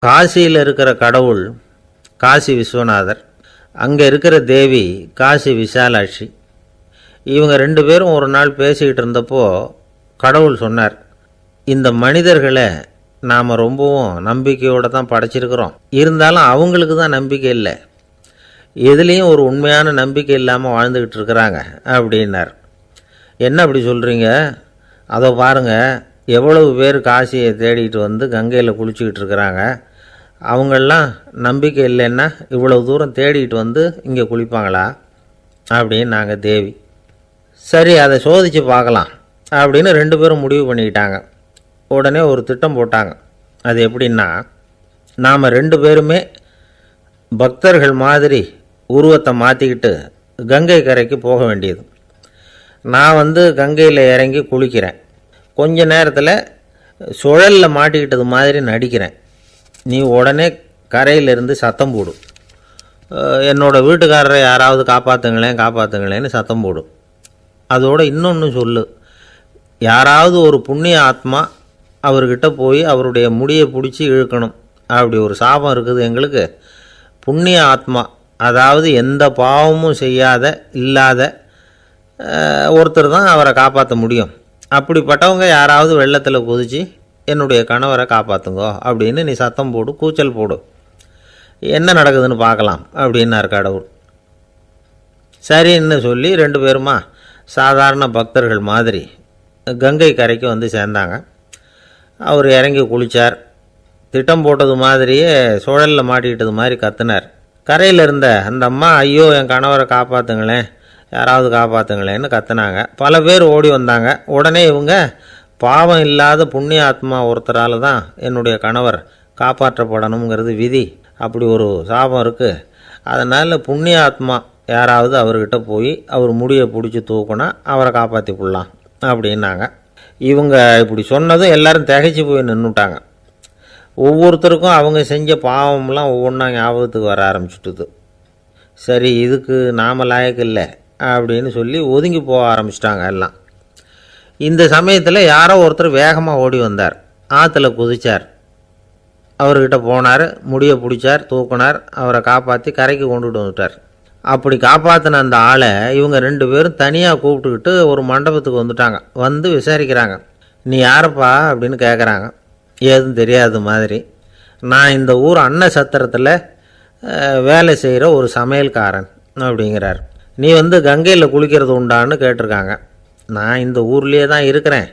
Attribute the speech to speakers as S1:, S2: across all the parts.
S1: காசியில் இருக்கிற கடவுள் காசி விஸ்வநாதர், அங்கே இருக்கிற தேவி காசி விசாலாட்சி. இவங்க 2 பேரும் ஒரு நாள் பேசிக்கிட்டு இருந்தப்போ கடவுள் சொன்னார், இந்த மனிதர்களை நாம் ரொம்பவும் நம்பிக்கையோடு தான் படைச்சிருக்கிறோம், இருந்தாலும் அவங்களுக்கு தான் நம்பிக்கை இல்லை, எதுலேயும் ஒரு உண்மையான நம்பிக்கை இல்லாமல் வாழ்ந்துக்கிட்டு இருக்கிறாங்க அப்படின்னார். என்ன அப்படி சொல்கிறீங்க? அதை பாருங்கள், எவ்வளவு பேர் காசியை தேடிட்டு வந்து கங்கையில் குளிச்சுக்கிட்டு இருக்கிறாங்க, அவங்களெலாம் நம்பிக்கை இல்லைன்னா இவ்வளவு தூரம் தேடிட்டு வந்து இங்கே குளிப்பாங்களா அப்படின்னு நாங்கள் தேவி. சரி, அதை சோதித்து பார்க்கலாம் அப்படின்னு 2 பேரும் முடிவு பண்ணிக்கிட்டாங்க. உடனே ஒரு திட்டம் போட்டாங்க. அது எப்படின்னா, நாம் 2 பேருமே பக்தர்கள் மாதிரி உருவத்தை மாற்றிக்கிட்டு கங்கை கரைக்கு போக வேண்டியது. நான் வந்து கங்கையில் இறங்கி குளிக்கிறேன், கொஞ்ச நேரத்தில் சுழலில் மாட்டிக்கிட்டது மாதிரி நடிக்கிறேன். நீ உடனே கரையிலிருந்து சத்தம் போடும், என்னோடய வீட்டுக்காரரை யாராவது காப்பாற்றுங்களேன்னு சத்தம் போடும். அதோடு இன்னொன்று சொல்லு, யாராவது ஒரு புண்ணிய ஆத்மா அவர்கிட்ட போய் அவருடைய முடியை பிடிச்சி இழுக்கணும், அப்படி ஒரு சாபம் இருக்குது எங்களுக்கு. புண்ணிய ஆத்மா, அதாவது எந்த பாவமும் செய்யாத இல்லாத ஒருத்தர் தான் அவரை காப்பாற்ற முடியும். அப்படிப்பட்டவங்க யாராவது வெள்ளத்தில் குதித்து என்னுடைய கணவரை காப்பாற்றுங்கோ அப்படின்னு நீ சத்தம் போடு, கூச்சல் போடு, என்ன நடக்குதுன்னு பார்க்கலாம் அப்படின்னார் கடவுள். சரின்னு சொல்லி 2 பேருமா சாதாரண பக்தர்கள் மாதிரி கங்கை கரைக்கு வந்து சேர்ந்தாங்க. அவர் இறங்கி குளித்தார். திட்டம் போட்டது மாதிரியே சுழலில் மாட்டிக்கிட்டது மாதிரி கத்துனார். கரையில் இருந்த அந்த அம்மா, ஐயோ என் கணவரை காப்பாற்றுங்களேன், யாராவது காப்பாற்றுங்களேன்னு கத்துனாங்க. பல பேர் ஓடி வந்தாங்க. உடனே இவங்க, பாவம் இல்லாத புண்ணிய ஆத்மா ஒருத்தரால் தான் என்னுடைய கணவர் காப்பாற்றப்படணுங்கிறது விதி, அப்படி ஒரு சாபம் இருக்குது, அதனால் புண்ணிய ஆத்மா யாராவது அவர்கிட்ட போய் அவர் முடியை பிடிச்சி தூக்குனா அவரை காப்பாற்றி விடலாம் அப்படின்னாங்க. இவங்க இப்படி சொன்னதும் எல்லோரும் திகைச்சு போய் நின்றுட்டாங்க. ஒவ்வொருத்தருக்கும் அவங்க செஞ்ச பாவம்லாம் ஒவ்வொன்றா ஞாபகத்துக்கு வர ஆரம்பிச்சுட்டுது. சரி, இதுக்கு நாம் லாயக்கு இல்லை அப்படின்னு சொல்லி ஒதுங்கி போக ஆரம்பிச்சிட்டாங்க எல்லாம். இந்த சமயத்தில் யாரோ ஒருத்தர் வேகமாக ஓடி வந்தார், ஆற்றுல குதித்தார். அவர்கிட்ட போனார், முடியை பிடிச்சார், தூக்கினார், அவரை காப்பாற்றி கரைக்கு கொண்டுட்டு வந்துட்டார். அப்படி காப்பாற்றின அந்த ஆளை இவங்க 2 பேரும் தனியாக கூப்பிட்டுக்கிட்டு ஒரு மண்டபத்துக்கு வந்துட்டாங்க. வந்து விசாரிக்கிறாங்க. நீ யாரப்பா அப்படின்னு கேட்குறாங்க. ஏதும் தெரியாத மாதிரி. நான் இந்த ஊர் அன்ன சத்திரத்தில் வேலை செய்கிற ஒரு சமையல்காரன் அப்படிங்கிறார். நீ வந்து கங்கையில் குளிக்கிறது உண்டான்னு கேட்டிருக்காங்க. நான் இந்த ஊர்லேயே தான் இருக்கிறேன்,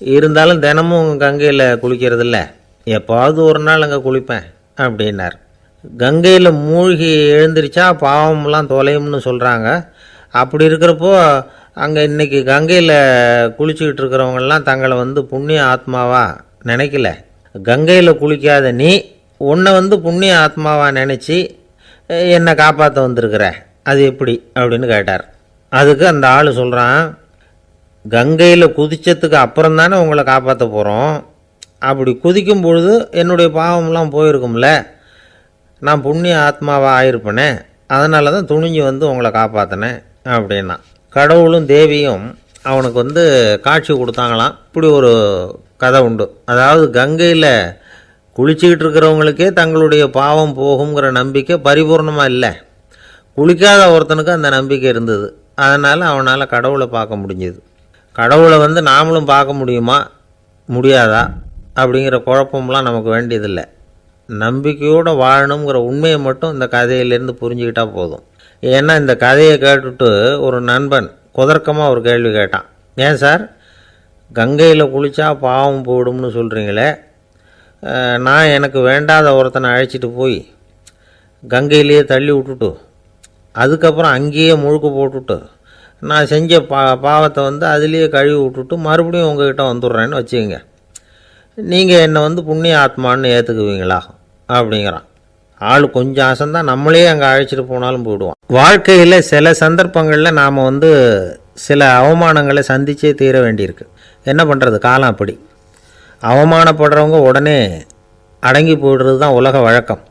S1: இருந்தாலும் தினமும் கங்கையில் குளிக்கிறதில்ல, எப்போது ஒரு நாள் அங்கே குளிப்பேன் அப்படின்னார். கங்கையில் மூழ்கி எழுந்திரிச்சா பாவம்லாம் தொலையும்னு சொல்கிறாங்க. அப்படி இருக்கிறப்போ அங்கே இன்றைக்கி கங்கையில் குளிச்சுக்கிட்டு இருக்கிறவங்கெல்லாம் தங்களை வந்து புண்ணிய ஆத்மாவாக நினைக்கல. கங்கையில் குளிக்காத நீ உன்னை வந்து புண்ணிய ஆத்மாவாக நினச்சி என்னை காப்பாற்ற வந்திருக்கிற, அது எப்படி அப்படின்னு கேட்டார். அதுக்கு அந்த ஆள் சொல்கிறான், கங்கையில் குதித்ததுக்கு அப்புறம் தானே உங்களை காப்பாற்ற போகிறோம், அப்படி குதிக்கும் பொழுது என்னுடைய பாவம்லாம் போயிருக்கும்ல, நான் புண்ணிய ஆத்மாவாக ஆயிருப்பேனே, அதனால தான் துணிஞ்சு வந்து உங்களை காப்பாற்றினேன் அப்படின்னா. கடவுளும் தேவியும் அவனுக்கு வந்து காட்சி கொடுத்தாங்களாம். இப்படி ஒரு கதை உண்டு. அதாவது கங்கையில் குளிச்சுக்கிட்டு இருக்கிறவங்களுக்கே தங்களுடைய பாவம் போகுங்கிற நம்பிக்கை பரிபூர்ணமாக இல்லை, குளிக்காத ஒருத்தனுக்கு அந்த நம்பிக்கை இருந்தது. அதனால் அவனால் கடவுளை பார்க்க முடிஞ்சது. கடவுளை வந்து நாமளும் பார்க்க முடியுமா முடியாதா அப்படிங்கிற குழப்பம்லாம் நமக்கு வேண்டியதில்லை. நம்பிக்கையோடு வாழணுங்கிற உண்மையை மட்டும் இந்த கதையிலேருந்து புரிஞ்சுக்கிட்டால் போதும். ஏன்னா இந்த கதையை கேட்டுட்டு ஒரு நண்பன் குதர்க்கமாக ஒரு கேள்வி கேட்டான். ஏன் சார், கங்கையில் குளித்தா பாவம் போடும்னு சொல்கிறீங்களே, நான் எனக்கு வேண்டாத ஒருத்தனை அழைச்சிட்டு போய் கங்கையிலேயே தள்ளி விட்டுட்டு அதுக்கப்புறம் அங்கேயே முழுக்க போட்டுட்டு நான் செஞ்ச பாவத்தை வந்து அதுலேயே கழுவி விட்டுட்டு மறுபடியும் உங்ககிட்ட வந்துடுறேன்னு வச்சுக்கோங்க, நீங்கள் என்னை வந்து புண்ணிய ஆத்மான்னு ஏற்றுக்குவீங்களா அப்படிங்கிறான். ஆள் கொஞ்சம் ஆசைந்தான், நம்மளே அங்கே அழைச்சிட்டு போனாலும் போயிடுவான். வாழ்க்கையில் சில சந்தர்ப்பங்களில் நாம் வந்து சில அவமானங்களை சந்தித்தே தீர வேண்டியிருக்கு. என்ன பண்ணுறது, காலம் அப்படி. அவமானப்படுறவங்க உடனே அடங்கி போய்டுறது தான் உலக வழக்கம்.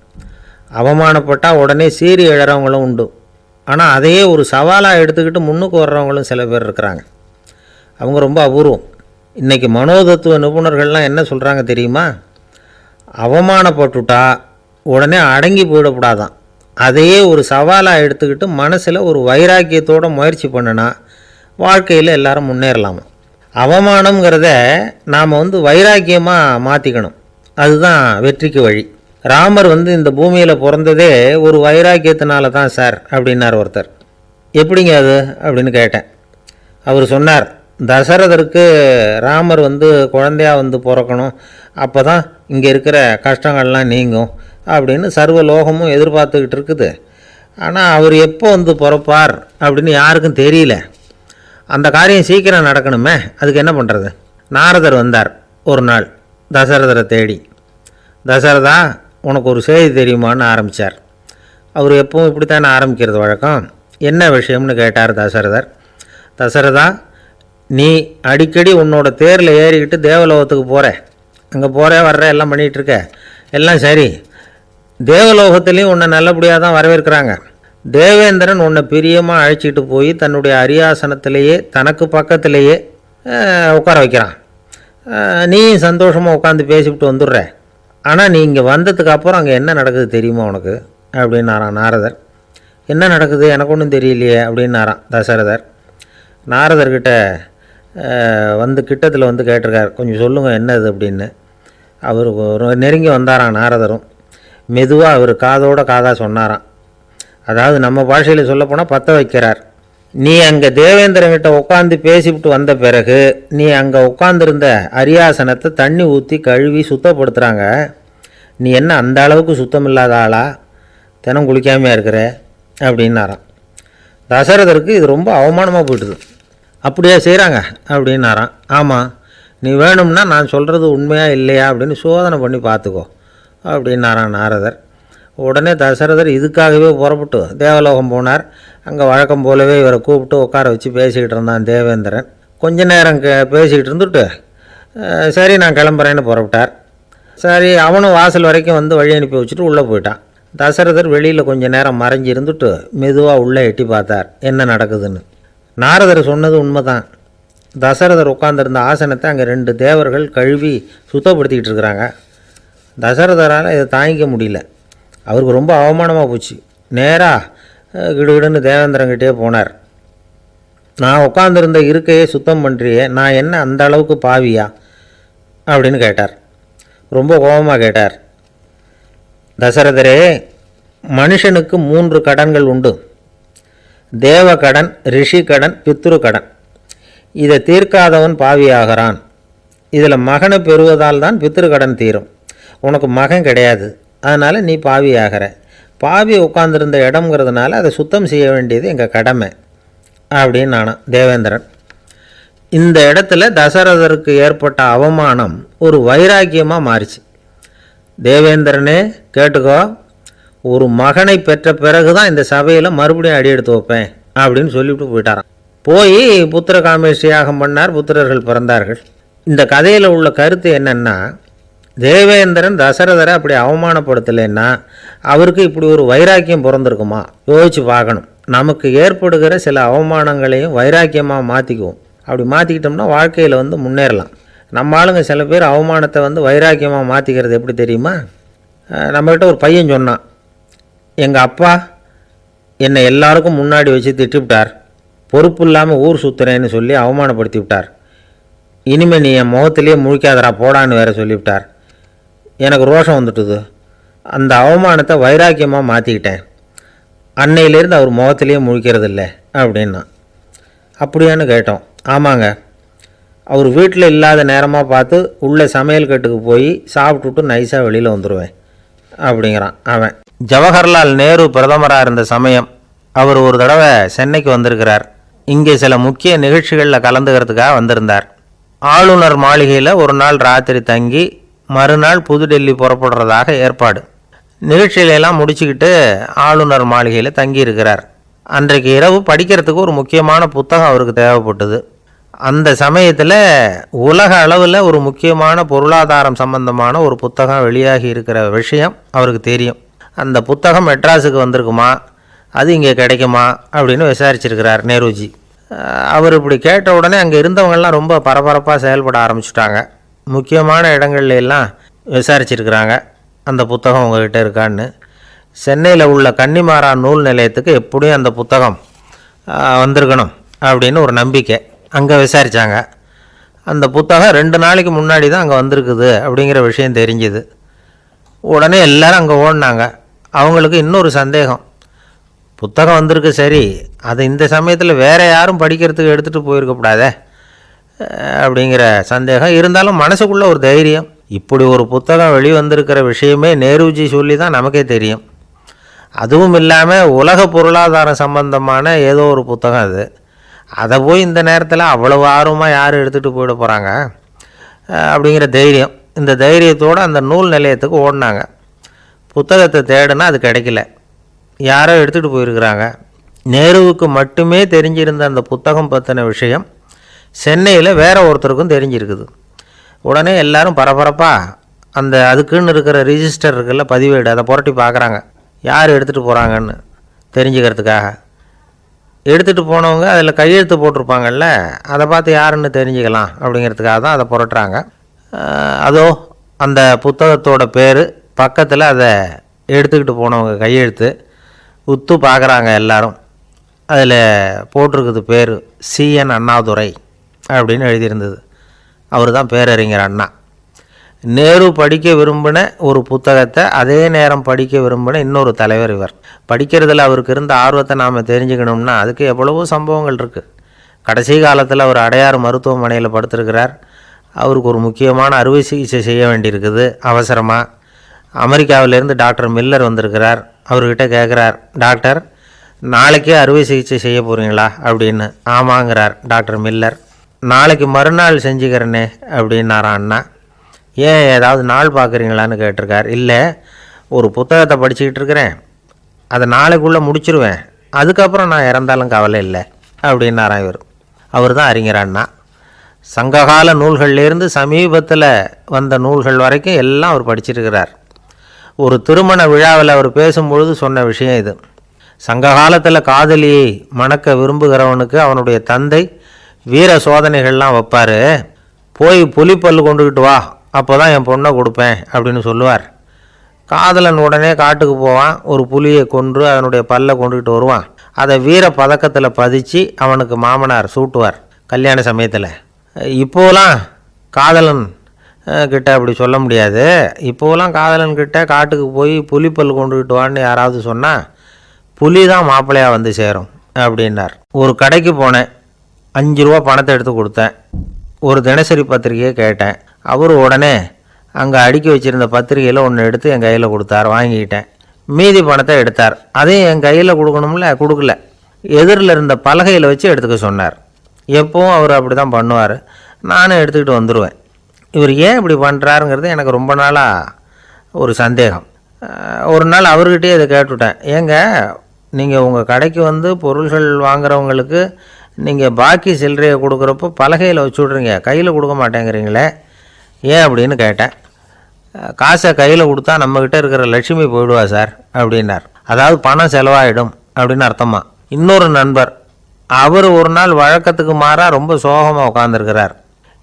S1: அவமானப்பட்டால் உடனே சீறி எழறவங்களும் உண்டு. ஆனால் அதையே ஒரு சவாலாக எடுத்துக்கிட்டு முன்னுக்கு வர்றவங்களும் சில பேர் இருக்கிறாங்க. அவங்க ரொம்ப அபூர்வம். இன்றைக்கி மனோதத்துவ நிபுணர்கள்லாம் என்ன சொல்கிறாங்க தெரியுமா? அவமானப்பட்டுட்டா உடனே அடங்கி போயிடக்கூடாதான். அதையே ஒரு சவாலாக எடுத்துக்கிட்டு மனசில் ஒரு வைராக்கியத்தோடு முயற்சி பண்ணினா வாழ்க்கையில் எல்லாரும் முன்னேறலாமா. அவமானங்கிறத நாம் வைராக்கியமாக மாற்றிக்கணும். அதுதான் வெற்றிக்கு வழி. ராமர் இந்த பூமியில் பிறந்ததே ஒரு வைராக்கியத்தினால தான் சார் அப்படின்னார் ஒருத்தர். எப்படிங்க அது அப்படின்னு கேட்டேன். அவர் சொன்னார், தசரதருக்கு ராமர் குழந்தையாக பிறக்கணும், அப்போ தான் இங்கே இருக்கிற கஷ்டங்கள்லாம் நீங்கும் அப்படின்னு சர்வ லோகமும் எதிர்பார்த்துக்கிட்டு இருக்குது. ஆனால் அவர் எப்போ பிறப்பார் அப்படின்னு யாருக்கும் தெரியல. அந்த காரியம் சீக்கிரம் நடக்கணுமே, அதுக்கு என்ன பண்ணுறது? நாரதர் வந்தார் ஒரு நாள் தசரதரை தேடி. தசரதா, உனக்கு ஒரு செய்தி தெரியுமான்னு ஆரம்பித்தார். அவர் எப்பவும் இப்படித்தானே ஆரம்பிக்கிறது வழக்கம். என்ன விஷயம்னு கேட்டார் தசரதர். தசரதா, நீ அடிக்கடி உன்னோட தேரில் ஏறிக்கிட்டு தேவலோகத்துக்கு போகிற, அங்கே போகிற வர்ற எல்லாம் பண்ணிகிட்ருக்க, எல்லாம் சரி. தேவலோகத்துலேயும் உன்னை நல்லபடியாக தான் வரவேற்கிறாங்க. தேவேந்திரன் உன்னை பிரியமாக அழைச்சிட்டு போய் தன்னுடைய அரியாசனத்திலேயே தனக்கு பக்கத்திலேயே உட்கார வைக்கிறான். நீயும் சந்தோஷமாக உட்காந்து பேசிவிட்டு வந்துடுற. ஆனால் நீ இங்கே வந்ததுக்கு அப்புறம் அங்கே என்ன நடக்குது தெரியுமா உனக்கு அப்படின்னாரான் நாரதர். என்ன நடக்குது எனக்கு ஒன்றும் தெரியலையே அப்படின்னாரான் தசரதர். நாரதர்கிட்ட கிட்டத்தில் கேட்டிருக்கார், கொஞ்சம் சொல்லுங்கள் என்னது அப்படின்னு. அவர் நெருங்கி வந்தாரான் நாரதரும். மெதுவாக அவர் காதோட காதாக சொன்னாராம். அதாவது நம்ம பாஷையில் சொல்லப்போனால் பற்ற வைக்கிறார். நீ அங்கே தேவேந்திரங்கிட்ட உட்காந்து பேசிவிட்டு வந்த பிறகு நீ அங்கே உட்காந்துருந்த அரியாசனத்தை தண்ணி ஊற்றி கழுவி சுத்தப்படுத்துகிறாங்க. நீ என்ன அந்த அளவுக்கு சுத்தம் இல்லாத ஆளா, தினம் குளிக்காமையாக இருக்கிற அப்படின்னாராம். தசரதருக்கு இது ரொம்ப அவமானமாக போயிட்டுது. அப்படியே செய்கிறாங்க அப்படின்னாராம். ஆமாம், நீ வேணும்னா நான் சொல்கிறது உண்மையாக இல்லையா அப்படின்னு சோதனை பண்ணி பார்த்துக்கோ அப்படின்னாரான் நாரதர். உடனே தசரதர் இதுக்காகவே புறப்பட்டு தேவலோகம் போனார். அங்கே வழக்கம் போலவே இவரை கூப்பிட்டு உட்கார வச்சு பேசிக்கிட்டு இருந்தான் தேவேந்திரன். கொஞ்ச நேரம் பேசிக்கிட்டு இருந்துட்டு சரி நான் கிளம்புறேன்னு புறப்பட்டார். சரி, அவனும் வாசல் வரைக்கும் வழி அனுப்பி வச்சுட்டு உள்ளே போயிட்டான். தசரதர் வெளியில் கொஞ்சம் நேரம் மறைஞ்சி இருந்துட்டு மெதுவாக உள்ளே எட்டி பார்த்தார் என்ன நடக்குதுன்னு. நாரதர் சொன்னது உண்மைதான். தசரதர் உட்காந்துருந்த ஆசனத்தை அங்கே 2 தேவர்கள் கழுவி சுத்தப்படுத்திக்கிட்டு இருக்கிறாங்க. தசரதரால் இதை தாங்கிக்க முடியல. அவருக்கு ரொம்ப அவமானமாக போச்சு. நேராக கிடுகிடுன்னு தேவேந்திரங்கிட்டே போனார். நான் உட்காந்துருந்த இருக்கையே சுத்தம் பண்ணுறியே, நான் என்ன அந்த அளவுக்கு பாவியா அப்படின்னு கேட்டார். ரொம்ப கோபமாக கேட்டார். தசரதரே, மனுஷனுக்கு 3 கடன்கள் உண்டு. தேவ கடன், ரிஷி கடன், பித்ரு கடன். இதை தீர்க்காதவன் பாவியாகிறான். இதில் மகனை பெறுவதால் தான் பித்ரு கடன் தீரும். உனக்கு மகன் கிடையாது, அதனால் நீ பாவி ஆகிற. பாவி உட்காந்துருந்த இடம்ங்கிறதுனால அதை சுத்தம் செய்ய வேண்டியது எங்கள் கடமை அப்படின்னு நானும் தேவேந்திரன். இந்த இடத்துல தசரதருக்கு ஏற்பட்ட அவமானம் ஒரு வைராக்கியமாக மாறிச்சு. தேவேந்திரனே கேட்டுக்கோ, ஒரு மகனை பெற்ற பிறகு தான் இந்த சபையில் மறுபடியும் அடி எடுத்து வைப்பேன் அப்படின்னு சொல்லிவிட்டு போயிட்டாரான். போய் புத்திர காமேஷ்டி யாகம் பண்ணார். புத்திரர்கள் பிறந்தார்கள். இந்த கதையில் உள்ள கருத்து என்னென்னா, தேவேந்திரன் தசரதரை அப்படி அவமானப்படுத்தலைன்னா அவருக்கு இப்படி ஒரு வைராக்கியம் பிறந்திருக்குமா யோசிச்சு பார்க்கணும். நமக்கு ஏற்படுகிற சில அவமானங்களையும் வைராக்கியமாக மாற்றிக்குவோம். அப்படி மாற்றிக்கிட்டோம்னா வாழ்க்கையில் முன்னேறலாம். நம்ம ஆளுங்க சில பேர் அவமானத்தை வைராக்கியமாக மாற்றிக்கிறது எப்படி தெரியுமா? நம்மகிட்ட ஒரு பையன் சொன்னான், எங்கள் அப்பா என்னை எல்லாருக்கும் முன்னாடி வச்சு திட்டிவிட்டார், பொறுப்பு இல்லாமல் ஊர் சுற்றுறேன்னு சொல்லி அவமானப்படுத்தி விட்டார். இனிமேல் நீ என் முகத்திலேயே முழிக்காதரா போடான்னு வேற சொல்லிவிட்டார். எனக்கு ரோஷம் வந்துட்டுது. அந்த அவமானத்தை வைராக்கியமாக மாற்றிக்கிட்டேன். அன்னையிலேருந்து அவர் முகத்திலேயே முழிக்கிறது இல்லை அப்படின்னா. அப்படியான்னு கேட்டோம். ஆமாங்க, அவர் வீட்டில் இல்லாத நேரமாக பார்த்து உள்ளே சமையல் கட்டுக்கு போய் சாப்பிட்டுட்டு நைஸாக வெளியில் வந்துடுவேன் அப்படிங்கிறான் அவன். ஜவஹர்லால் நேரு பிரதமராக இருந்த சமயம் அவர் ஒரு தடவை சென்னைக்கு வந்திருக்கிறார். இங்கே சில முக்கிய நிகழ்ச்சிகளில் கலந்துக்கிறதுக்காக வந்திருந்தார். ஆளுநர் மாளிகையில் ஒரு நாள் ராத்திரி தங்கி மறுநாள் புதுடெல்லி புறப்படுறதாக ஏற்பாடு. நிகழ்ச்சியிலெல்லாம் முடிச்சுக்கிட்டு ஆளுநர் மாளிகையில் தங்கியிருக்கிறார். அன்றைக்கு இரவு படிக்கிறதுக்கு ஒரு முக்கியமான புத்தகம் அவருக்கு தேவைப்பட்டது. அந்த சமயத்தில் உலக அளவில் ஒரு முக்கியமான பொருளாதாரம் சம்பந்தமான ஒரு புத்தகம் வெளியாகி இருக்கிற விஷயம் அவருக்கு தெரியும். அந்த புத்தகம் மெட்ராஸுக்கு வந்திருக்குமா, அது இங்கே கிடைக்குமா அப்படின்னு விசாரிச்சிருக்கிறார் நேருஜி. அவர் இப்படி கேட்ட உடனே அங்கே இருந்தவங்கெல்லாம் ரொம்ப பரபரப்பாக செயல்பட ஆரம்பிச்சுட்டாங்க. முக்கியமான இடங்கள்ல எல்லாம் விசாரிச்சிருக்கிறாங்க அந்த புத்தகம் உங்கள்கிட்ட இருக்கான்னு. சென்னையில் உள்ள கன்னிமாரா நூல் நிலையத்துக்கு எப்படியும் அந்த புத்தகம் வந்திருக்கணும் அப்படின்னு ஒரு நம்பிக்கை. அங்கே விசாரித்தாங்க. அந்த புத்தகம் 2 நாளைக்கு முன்னாடி தான் அங்கே வந்திருக்குது அப்படிங்கிற விஷயம் தெரிஞ்சுது. உடனே எல்லோரும் அங்கே ஓடினாங்க. அவங்களுக்கு இன்னொரு சந்தேகம், புத்தகம் வந்திருக்கு சரி, அது இந்த சமயத்தில் வேறு யாரும் படிக்கிறதுக்கு எடுத்துகிட்டு போயிருக்கக்கூடாதே அப்படிங்கிற சந்தேகம் இருந்தாலும் மனசுக்குள்ளே ஒரு தைரியம். இப்படி ஒரு புத்தகம் வெளிவந்திருக்கிற விஷயமே நேருஜி சொல்லி தான் நமக்கே தெரியும். அதுவும் இல்லாமல் உலக பொருளாதாரம் சம்பந்தமான ஏதோ ஒரு புத்தகம் அது. அதை போய் இந்த நேரத்தில் அவ்வளவு ஆர்வமாக யார் எடுத்துகிட்டு போயிட போகிறாங்க அப்படிங்கிற தைரியம். இந்த தைரியத்தோடு அந்த நூல் நிலையத்துக்கு ஓடினாங்க. புத்தகத்தை தேடினா அது கிடைக்கல. யாரோ எடுத்துகிட்டு போயிருக்கிறாங்க. நேருவுக்கு மட்டுமே தெரிஞ்சிருந்த அந்த புத்தகம் பற்றின விஷயம் சென்னையில் வேற ஒருத்தருக்கும் தெரிஞ்சிருக்குது. உடனே எல்லோரும் பரபரப்பாக அந்த அதுக்குன்னு இருக்கிற ரிஜிஸ்டர் இருக்குல்ல, பதிவேடு, அதை புரட்டி பார்க்குறாங்க யார் எடுத்துகிட்டு போகிறாங்கன்னு தெரிஞ்சுக்கிறதுக்காக. எடுத்துகிட்டு போனவங்க அதில் கையெழுத்து போட்டிருப்பாங்கல்ல, அதை பார்த்து யாருன்னு தெரிஞ்சுக்கலாம் அப்படிங்கிறதுக்காக தான் அதை புரட்டுறாங்க. அதோ அந்த புத்தகத்தோட பேர் பக்கத்தில் அதை எடுத்துக்கிட்டு போனவங்க கையெழுத்து உத்து பார்க்குறாங்க எல்லாரும். அதில் போட்டிருக்குது பேர் CN அண்ணாதுரை அப்படின்னு எழுதியிருந்தது. அவர் தான் பேரறிஞர் அண்ணா. நேரு படிக்க விரும்பின ஒரு புத்தகத்தை அதே நேரம் படிக்க விரும்பின இன்னொரு தலைவர் இவர். படிக்கிறதுல அவருக்கு இருந்த ஆர்வத்தை நாம் தெரிஞ்சுக்கணும்னா அதுக்கு எவ்வளவோ சம்பவங்கள் இருக்குது. கடைசி காலத்தில் அவர் அடையாறு மருத்துவமனையில் படுத்திருக்கிறார். அவருக்கு ஒரு முக்கியமான அறுவை சிகிச்சை செய்ய வேண்டியிருக்குது அவசரமாக. அமெரிக்காவிலேருந்து டாக்டர் மில்லர் வந்திருக்கிறார். அவர்கிட்ட கேட்குறார், டாக்டர் நாளைக்கே அறுவை சிகிச்சை செய்ய போகிறீங்களா அப்படின்னு. ஆமாங்கிறார் டாக்டர் மில்லர். நாளைக்கு மறுநாள் செஞ்சுக்கிறேனே அப்படின்னாரான் அண்ணா. ஏன் ஏதாவது நாள் பார்க்குறீங்களான்னு கேட்டிருக்கார். இல்லை, ஒரு புத்தகத்தை படிச்சுக்கிட்டு இருக்கிறேன், அதை நாளைக்குள்ளே முடிச்சிருவேன், அதுக்கப்புறம் நான் இறந்தாலும் கவலை இல்லை அப்படின்னாரான் இவர். அவர் தான் அறிஞர் அண்ணா. சங்ககால நூல்கள்லேருந்து சமீபத்தில் வந்த நூல்கள் வரைக்கும் எல்லாம் அவர் படிச்சிருக்கிறார். ஒரு திருமண விழாவில் அவர் பேசும்பொழுது சொன்ன விஷயம் இது. சங்க காலத்தில் காதலியை மணக்க விரும்புகிறவனுக்கு அவனுடைய தந்தை வீர சோதனைகள்லாம் வைப்பார். போய் புலிப்பல்லு கொண்டுக்கிட்டு வா, அப்போ தான் என் பொண்ணை கொடுப்பேன் அப்படின்னு சொல்லுவார். காதலன் உடனே காட்டுக்கு போவான், ஒரு புலியை கொன்று அதனுடைய பல்லை கொண்டுக்கிட்டு வருவான். அதை வீர பதக்கத்தில் பதிச்சு அவனுக்கு மாமனார் சூட்டுவார் கல்யாண சமயத்தில். இப்போலாம் காதலன் கிட்ட அப்படி சொல்ல முடியாது. இப்போலாம் காதலன்கிட்ட காட்டுக்கு போய் புலிப்பல் கொண்டுக்கிட்டு வான்னு யாராவது சொன்னால் புலி தான் மாப்பிள்ளையாக வந்து சேரும் அப்படின்னார். ஒரு கடைக்கு போனேன், 5 ரூபா பணத்தை எடுத்து கொடுத்தேன். ஒரு தினசரி பத்திரிகையை கேட்டேன். அவர் உடனே அங்கே அடுக்கி வச்சுருந்த பத்திரிகையில் ஒன்று எடுத்து என் கையில் கொடுத்தார். வாங்கிக்கிட்டேன். மீதி பணத்தை எடுத்தார். அதையும் என் கையில் கொடுக்கணும்ல, கொடுக்கல. எதிரில் இருந்த பலகையில் வச்சு எடுத்துக்க சொன்னார். எப்பவும் அவர் அப்படி தான் பண்ணுவார். நானும் எடுத்துக்கிட்டு வந்துடுவேன். இவர் ஏன் இப்படி பண்ணுறாருங்கிறது எனக்கு ரொம்ப நாளாக ஒரு சந்தேகம். ஒரு நாள் அவர்கிட்டயே இதை கேட்டுவிட்டேன். ஏங்க, நீங்கள் உங்கள் கடைக்கு வந்து பொருள்கள் வாங்குறவங்களுக்கு நீங்கள் பாக்கி சில்லறையை கொடுக்குறப்போ பலகையில் வச்சு விட்றீங்க, கையில் கொடுக்க மாட்டேங்கிறீங்களே, ஏன் அப்படின்னு கேட்டேன். காசை கையில் கொடுத்தா நம்மக்கிட்ட இருக்கிற லட்சுமி போயிடுவா சார் அப்படின்னார். அதாவது பணம் செலவாயிடும் அப்படின்னு அர்த்தமா. இன்னொரு நண்பர், அவர் ஒரு நாள் வழக்கத்துக்கு மாறாக ரொம்ப சோகமாக உட்காந்துருக்கிறார்.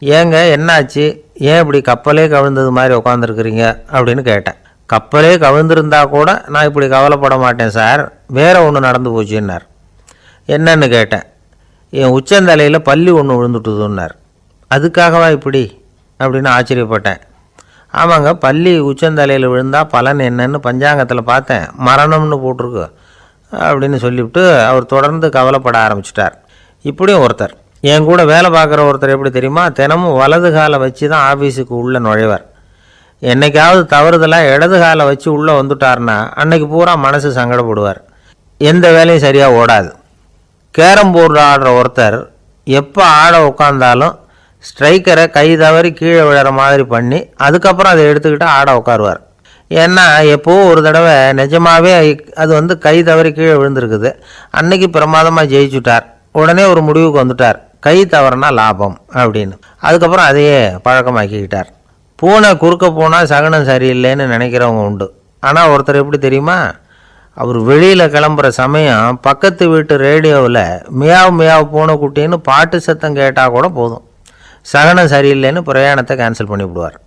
S1: ஏங்க என்னாச்சு, ஏன் இப்படி கப்பலே கவிழ்ந்தது மாதிரி உட்காந்துருக்குறீங்க அப்படின்னு கேட்டேன். கப்பலே கவிழ்ந்திருந்தா கூட நான் இப்படி கவலைப்பட மாட்டேன் சார், வேறு ஒன்று நடந்து போச்சுன்னார். என்னன்னு கேட்டேன். என் உச்சந்தலையில் பல்லி ஒன்று விழுந்துட்டுதுன்னார். அதுக்காகவா இப்படி அப்படின்னு ஆச்சரியப்பட்டேன். ஆமாங்க, பல்லி உச்சந்தலையில் விழுந்தால் பலன் என்னன்னு பஞ்சாங்கத்தில் பார்த்தேன், மரணம்னு போட்டிருக்கு அப்படின்னு சொல்லிவிட்டு அவர் தொடர்ந்து கவலைப்பட ஆரம்பிச்சிட்டார். இப்படியும் ஒருத்தர், என் கூட வேலை பார்க்குற ஒருத்தர் எப்படி தெரியுமா, தினமும் வலது காலை வச்சு தான் ஆஃபீஸுக்கு உள்ளே நுழைவார். என்னைக்காவது தவறுதலாக இடது காலை வச்சு உள்ளே வந்துட்டார்னா அன்னைக்கு பூரா மனசு சங்கடப்படுவார். எந்த வேலையும் சரியாக ஓடாது. கேரம் போர்டு ஆடுற ஒருத்தர் எப்போ ஆட உட்காந்தாலும் ஸ்ட்ரைக்கரை கை தவறி கீழே விழுற மாதிரி பண்ணி அதுக்கப்புறம் அதை எடுத்துக்கிட்டு ஆட உட்காருவார். ஏன்னா எப்போவும் ஒரு தடவை நிஜமாகவே அது கை தவறி கீழே விழுந்திருக்குது. அன்னைக்கு பிரமாதமாக ஜெயிச்சுட்டார். உடனே ஒரு முடிவுக்கு வந்துட்டார், கை தவறுனா லாபம் அப்படின்னு. அதுக்கப்புறம் அதையே பழக்கமாக்கிக்கிட்டார். பூனை குறுக்க போனால் சகனம் சரியில்லைன்னு நினைக்கிறவங்க உண்டு. ஆனால் ஒருத்தர் எப்படி தெரியுமா, அவர் வெளியில் கிளம்புற சமயம் பக்கத்து வீட்டு ரேடியோவில் மியாவ் மியாவ் பூனை குட்டின்னு பாட்டு சத்தம் கேட்டால் கூட போதும், சகனம் சரியில்லைன்னு பிரயாணத்தை கேன்சல் பண்ணிவிடுவார்.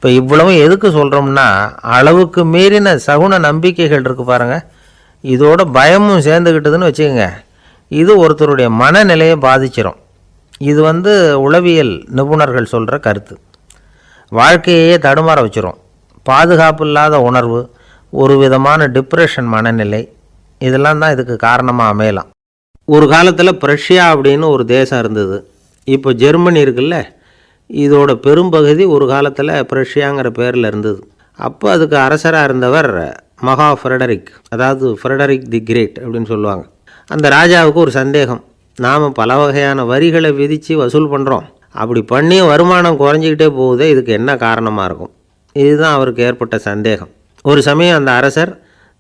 S1: இப்போ இவ்வளவும் எதுக்கு சொல்கிறோம்னா, அளவுக்கு மீறின சகுன நம்பிக்கைகள் இருக்குது பாருங்கள், இதோட பயமும் சேர்ந்துக்கிட்டதுன்னு வச்சுக்கோங்க, இது ஒருத்தருடைய மனநிலையை பாதிச்சிடும். இது உளவியல் நிபுணர்கள் சொல்கிற கருத்து. வாழ்க்கையே தடுமாற வச்சிரும். பாதுகாப்பு இல்லாத உணர்வு, ஒரு விதமான டிப்ரெஷன் மனநிலை, இதெல்லாம் தான் இதுக்கு காரணமாக அமையலாம். ஒரு காலத்தில் பிரஷ்யா அப்படின்னு ஒரு தேசம் இருந்தது. இப்போ ஜெர்மனி இருக்குல்ல, இதோட பெரும்பகுதி ஒரு காலத்தில் பிரஷ்யாங்கிற பேரில் இருந்தது. அப்போ அதுக்கு அரசராக இருந்தவர் மகா ஃப்ரெடரிக், அதாவது ஃப்ரெடரிக் தி கிரேட் அப்படின்னு சொல்லுவாங்க. அந்த ராஜாவுக்கு ஒரு சந்தேகம், நாம் பல வகையான வரிகளை விதித்து வசூல் பண்ணுறோம், அப்படி பண்ணியும் வருமானம் குறைஞ்சிக்கிட்டே போகுதே, இதுக்கு என்ன காரணமாக இருக்கும்? இதுதான் அவருக்கு ஏற்பட்ட சந்தேகம். ஒரு சமயம் அந்த அரசர்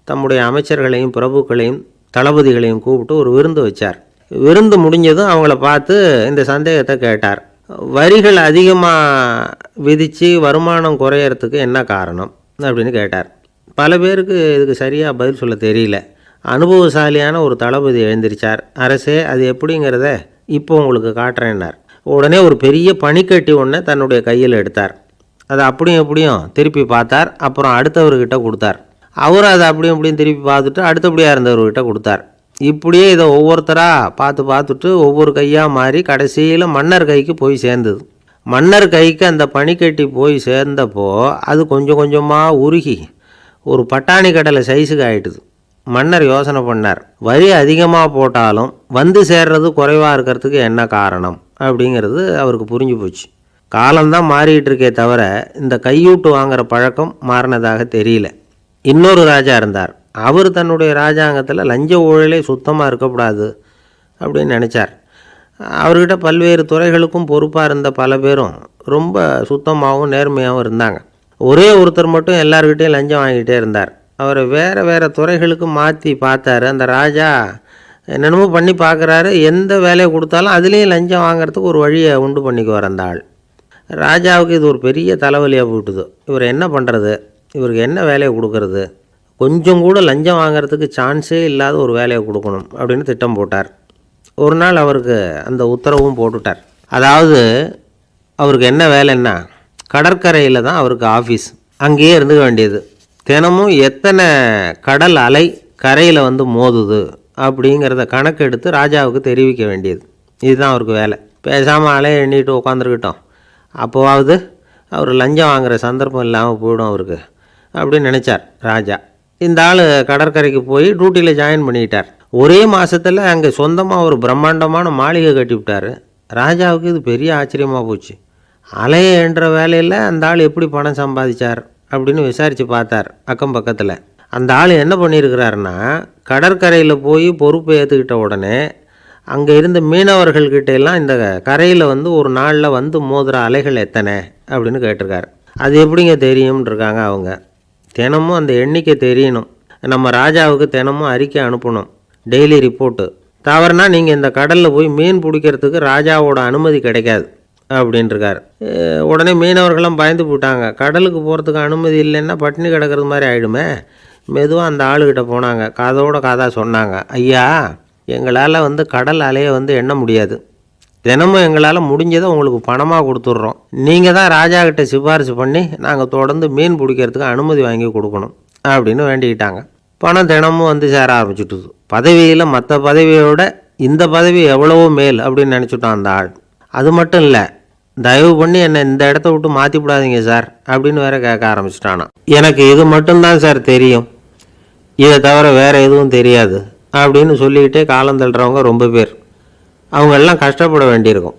S1: தம்முடைய அமைச்சர்களையும் பிரபுக்களையும் தளபதிகளையும் கூப்பிட்டு ஒரு விருந்து வச்சார். விருந்து முடிஞ்சதும் அவங்கள பார்த்து இந்த சந்தேகத்தை கேட்டார். வரிகள் அதிகமாக விதித்து வருமானம் குறையறதுக்கு என்ன காரணம் அப்படின்னு கேட்டார். பல பேருக்கு இதுக்கு சரியாக பதில் சொல்ல தெரியல. அனுபவசாலியான ஒரு தளபதி எழுந்திருச்சார். அரசே, அது எப்படிங்கிறத இப்போ உங்களுக்கு காட்டுறேன்னார். உடனே ஒரு பெரிய பனிக்கட்டி ஒன்றை தன்னுடைய கையில் எடுத்தார். அதை அப்படியும் எப்படியும் திருப்பி பார்த்தார். அப்புறம் அடுத்தவர்கிட்ட கொடுத்தார். அவரும் அதை அப்படியும் எப்படியும் திருப்பி பார்த்துட்டு அடுத்தபடியாக இருந்தவர்கிட்ட கொடுத்தார். இப்படியே இதை ஒவ்வொருத்தராக பார்த்துட்டு ஒவ்வொரு கையாக மாறி கடைசியில் மன்னர் கைக்கு போய் சேர்ந்தது. மன்னர் கைக்கு அந்த பனிக்கட்டி போய் சேர்ந்தப்போ அது கொஞ்சம் கொஞ்சமாக உருகி ஒரு பட்டாணி கடலை சைஸுக்கு ஆகிட்டுது. மன்னர் யோசனை பண்ணார், வரி அதிகமாக போட்டாலும் சேர்றது குறைவாக இருக்கிறதுக்கு என்ன காரணம் அப்படிங்கிறது அவருக்கு புரிஞ்சு போச்சு. காலம்தான் மாறிக்கிட்டு இருக்கே தவிர இந்த கையூட்டு வாங்குகிற பழக்கம் மாறினதாக தெரியல. இன்னொரு ராஜா இருந்தார். அவர் தன்னுடைய ராஜாங்கத்தில் லஞ்ச ஊழலே சுத்தமாக இருக்கக்கூடாது அப்படின்னு நினச்சார். அவர்கிட்ட பல்வேறு துறைகளுக்கும் பொறுப்பாக இருந்த பல பேரும் ரொம்ப சுத்தமாகவும் நேர்மையாகவும் இருந்தாங்க. ஒரே ஒருத்தர் மட்டும் எல்லார்கிட்டையும் லஞ்சம் வாங்கிட்டே இருந்தார். அவரை வேறு துறைகளுக்கு மாற்றி பார்த்தாரு. அந்த ராஜா என்னென்னமோ பண்ணி பார்க்குறாரு. எந்த வேலையை கொடுத்தாலும் அதுலேயும் லஞ்சம் வாங்கிறதுக்கு ஒரு வழியை உண்டு பண்ணிக்குவார் அந்த ஆள். ராஜாவுக்கு இது ஒரு பெரிய தலைவலியாக போட்டுது. இவர் என்ன பண்ணுறது, இவருக்கு என்ன வேலையை கொடுக்கறது, கொஞ்சம் கூட லஞ்சம் வாங்கிறதுக்கு சான்ஸே இல்லாத ஒரு வேலையை கொடுக்கணும் அப்படின்னு திட்டம் போட்டார். ஒரு நாள் அவருக்கு அந்த உத்தரவும் போட்டுட்டார். அதாவது அவருக்கு என்ன வேலைன்னா, கடற்கரையில் தான் அவருக்கு ஆஃபீஸ். அங்கேயே இருந்துக்க வேண்டியது. தினமும் எத்தனை கடல் அலை கரையில் மோதுது அப்படிங்கிறத கணக்கெடுத்து ராஜாவுக்கு தெரிவிக்க வேண்டியது. இதுதான் அவருக்கு வேலை. பேசாமல் அலையை எண்ணிட்டு உட்காந்துருக்கிட்டோம், அப்போவாவது அவர் லஞ்சம் வாங்குகிற சந்தர்ப்பம் இல்லாமல் போயிடும் அவருக்கு அப்படின்னு நினச்சார் ராஜா. இந்த ஆள் கடற்கரைக்கு போய் டியூட்டியில் ஜாயின் பண்ணிக்கிட்டார். ஒரே மாதத்தில் அங்கே சொந்தமாக ஒரு பிரம்மாண்டமான மாளிகை கட்டி விட்டார். ராஜாவுக்கு இது பெரிய ஆச்சரியமாக போச்சு. அலையை என்ற வேலையில் அந்த ஆள் எப்படி பணம் சம்பாதிச்சார் அப்படின்னு விசாரித்து பார்த்தார் அக்கம் பக்கத்தில். அந்த ஆள் என்ன பண்ணியிருக்கிறாருன்னா, கடற்கரையில் போய் பொறுப்பை ஏற்றுக்கிட்ட உடனே அங்கே இருந்த மீனவர்கள்கிட்ட எல்லாம் இந்த கரையில் ஒரு நாளில் மோதுகிற அலைகள் எத்தனை அப்படின்னு கேட்டிருக்காரு. அது எப்படிங்க தெரியும்னு இருக்காங்க அவங்க. தினமும் அந்த எண்ணிக்கை தெரியணும். நம்ம ராஜாவுக்கு தினமும் அறிக்கை அனுப்பணும், டெய்லி ரிப்போர்ட்டு. தவறுனா நீங்கள் இந்த கடலில் போய் மீன் பிடிக்கிறதுக்கு ராஜாவோட அனுமதி கிடைக்காது அப்படின்ட்டுருக்காரு. உடனே மீனவர்களும் பயந்து போட்டாங்க. கடலுக்கு போகிறதுக்கு அனுமதி இல்லைன்னா பட்டினி கிடக்கிறது மாதிரி ஆகிடுமே. மெதுவாக அந்த ஆளுகிட்ட போனாங்க, காதோட காதாக சொன்னாங்க, ஐயா, எங்களால் கடல் அலையை எண்ண முடியாது. தினமும் எங்களால் முடிஞ்சதை உங்களுக்கு பணமாக கொடுத்துட்றோம். நீங்கள் தான் ராஜா கிட்ட சிபாரிசு பண்ணி நாங்கள் தொடர்ந்து மீன் பிடிக்கிறதுக்கு அனுமதி வாங்கி கொடுக்கணும் அப்படின்னு வேண்டிக்கிட்டாங்க. பணம் தினமும் சேர ஆரம்பிச்சுட்டுது. பதவியில் மற்ற பதவியோட இந்த பதவி எவ்வளவோ மேல் அப்படின்னு நினச்சிட்டான் அந்த ஆள். அது மட்டும் இல்லை, தயவு பண்ணி என்னை இந்த இடத்த விட்டு மாற்றி விடாதீங்க சார் அப்படின்னு வேற கேட்க ஆரம்பிச்சிட்டானா. எனக்கு இது மட்டும்தான் சார் தெரியும், இதை தவிர வேறு எதுவும் தெரியாது அப்படின்னு சொல்லிக்கிட்டே காலம் தள்ளுறவங்க ரொம்ப பேர். அவங்கெல்லாம் கஷ்டப்பட வேண்டியிருக்கும்.